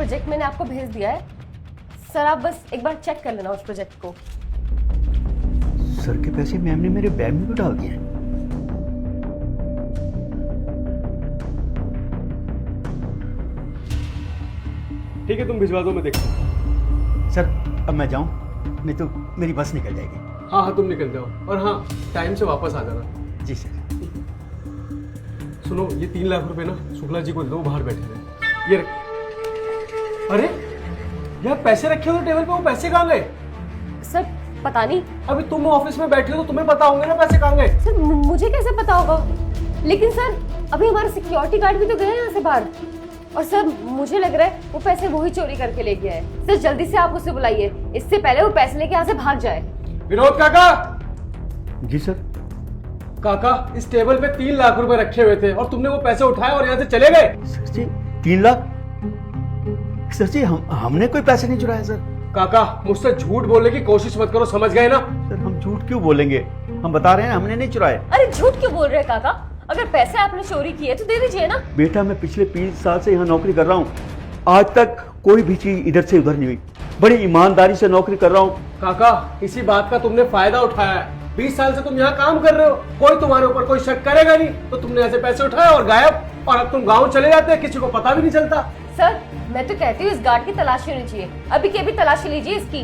Project मैंने आपको भेज दिया है सर, आप बस एक बार चेक कर लेना उस प्रोजेक्ट को। सर के पैसे मैम ने मेरे बैग में भी डाल दिए हैं। ठीक है, तुम भिजवा दो, मैं देखता हूँ। सर अब मैं जाऊं, नहीं तो मेरी बस निकल जाएगी। हाँ हाँ, तुम निकल जाओ, और हाँ टाइम से वापस आ जाना। जी सर। सुनो, ये 3 लाख रुपए ना शुक्ला जी को दे दो, बाहर बैठे हैं। ये रख। अरे यार, पैसे रखे हो टेबल पे, वो पैसे कहाँ गए? सर पता नहीं। अभी तुम ऑफिस में बैठे हो तो तुम्हें पता होंगे ना पैसे कहाँ गए। सर मुझे कैसे पता होगा? लेकिन सर अभी हमारे सिक्योरिटी गार्ड भी तो गए हैं यहाँ से बाहर, और सर मुझे लग रहा है वो पैसे वही चोरी करके ले गया है। सर जल्दी से आप उसे बुलाइए, इससे पहले वो पैसे लेके यहाँ से भाग जाए। विनोद काका। जी सर। काका, इस टेबल पे 3 लाख रुपए रखे हुए थे और तुमने वो पैसे उठाए और यहाँ से चले गए। सर जी 3 लाख? सर जी हमने कोई पैसे नहीं चुराए सर। काका, मुझसे झूठ बोलने की कोशिश मत करो, समझ गए ना? सर हम झूठ क्यों बोलेंगे, हम बता रहे हैं हमने नहीं चुराए। अरे झूठ क्यों बोल रहे हैं काका? अगर पैसे आपने चोरी किए तो दे दीजिए ना। बेटा मैं पिछले 20 साल से यहाँ नौकरी कर रहा हूँ, आज तक कोई भी चीज इधर से उधर नहीं हुई, बड़ी ईमानदारी से नौकरी कर रहा हूँ। काका, इसी बात का तुमने फायदा उठाया है। 20 साल से तुम यहाँ काम कर रहे हो, कोई तुम्हारे ऊपर कोई शक करेगा नहीं, तो तुमने ऐसे पैसे उठाए और गायब, और अब तुम गाँव चले जाते हैं, किसी को पता भी नहीं चलता। सर मैं तो कहती हूँ इस गार्ड की तलाशी होनी चाहिए, अभी के अभी तलाशी लीजिए इसकी।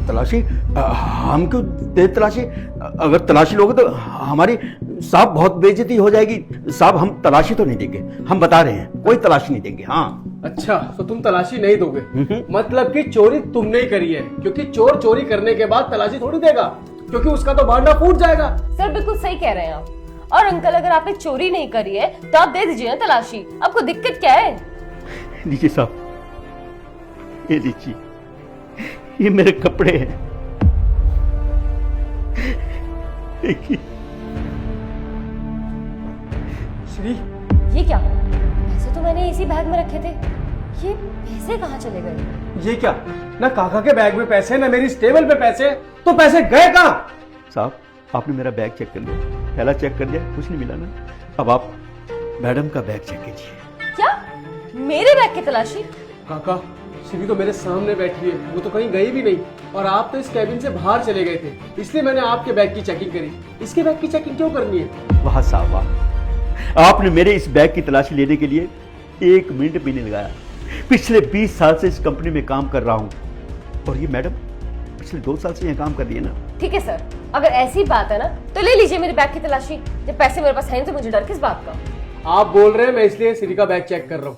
तलाशी? हम क्यों दे तलाशी? अगर तलाशी लोगे तो हमारी साहब बहुत बेइज्जती हो जाएगी। साहब हम तलाशी तो नहीं देंगे, हम बता रहे हैं कोई तलाशी नहीं देंगे। हाँ। अच्छा, तो तुम तलाशी नहीं दोगे? मतलब कि चोरी तुमने ही करी है, क्योंकि चोर चोरी करने के बाद तलाशी थोड़ी देगा, क्योंकि उसका तो भांडा फूट जाएगा। सर बिल्कुल सही कह रहे हैं आप। और अंकल, अगर आपने चोरी नहीं करी है तो आप दे दीजिए ना तलाशी, आपको दिक्कत क्या है? लीजिए साहब, ये लीजिए, ये मेरे कपड़े हैं, देखिए। श्री, ये क्या? पैसे तो मैंने इसी बैग में रखे थे, ये पैसे कहाँ चले गए? ये क्या? ना काका के बैग में पैसे, ना मेरी इस टेबल पे पैसे, तो पैसे गए कहाँ? साहब आपने मेरा बैग चेक कर लिया, पहला चेक कर दिया, कुछ नहीं मिला ना। अब आप मैडम का बैग चेक कीजिए। क्या मेरे बैग की तलाशी? काका, श्री तो मेरे सामने बैठी है, वो तो कहीं गई भी नहीं, और आप तो इस कैबिन से बाहर चले गए थे, इसलिए मैंने आपके बैग की चेकिंग करी। इसके बैग की चेकिंग क्यों करनी है? वाह साहब वाह, आपने मेरे इस बैग की तलाशी लेने के लिए 1 मिनट भी नहीं लगाया। पिछले 20 साल से इस कंपनी में काम कर रहा हूँ, और ये मैडम पिछले 2 साल से यहाँ काम कर रही है ना। ठीक है सर, अगर ऐसी बात है ना तो ले लीजिए मेरे बैग की तलाशी, जब पैसे मेरे पास है नहीं तो मुझे डर किस बात का? आप बोल रहे हैं, मैं इसलिए श्री का बैग चेक कर रहा हूँ।